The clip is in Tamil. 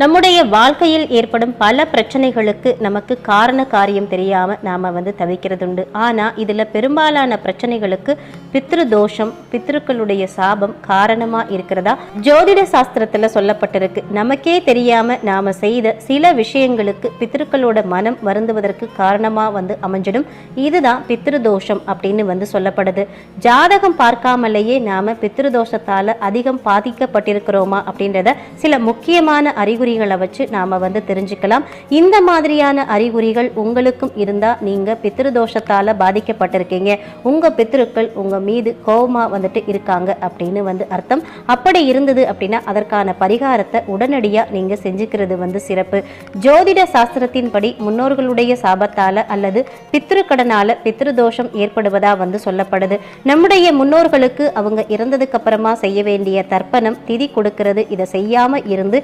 நம்முடைய வாழ்க்கையில் ஏற்படும் பல பிரச்சனைகளுக்கு நமக்கு காரண காரியம் தெரியாம நாம தவிக்கிறது உண்டு. ஆனா இதுல பெரும்பாலான பிரச்சனைகளுக்கு பித்ரு தோஷம், பித்ருக்களுடைய சாபம் காரணமா இருக்கிறதா ஜோதிட சாஸ்திரத்துல சொல்லப்பட்டிருக்கு. நமக்கே தெரியாம நாம செய்த சில விஷயங்களுக்கு பித்ருக்களோட மனம் வருந்துவதற்கு காரணமா அமைஞ்சிடும். இதுதான் பித்ரு தோஷம் அப்படின்னு சொல்லப்படுது. ஜாதகம் பார்க்காமலேயே நாம பித்ரு தோஷத்தால அதிகம் பாதிக்கப்பட்டிருக்கிறோமா அப்படின்றத சில முக்கியமான அறிகுறிகளை வச்சு நாம தெரிஞ்சுக்கலாம். இந்த மாதிரியான அறிகுறிகள் உங்களுக்கும் இருந்தா நீங்க பித்ருதோஷத்தால பாதிக்கப்பட்டிருக்கீங்க, உங்க பித்ருக்கள் உங்க மீது கோபமா இருக்காங்க அப்படின்னு அர்த்தம். அப்படி இருந்தது அப்படின்னா அதற்கான பரிகாரத்தை உடனடியா நீங்க செஞ்சுக்கிறது சிறப்பு. ஜோதிட சாஸ்திரத்தின் படி முன்னோர்களுடைய சாபத்தால அல்லது பித்ருக்கடனால பித்ருதோஷம் ஏற்படுவதா சொல்லப்படுது. நம்முடைய முன்னோர்களுக்கு அவங்க இறந்ததுக்கு அப்புறமா செய்ய வேண்டிய தர்ப்பணம், திதி கொடுக்கிறது, இதை செய்யாம இருந்து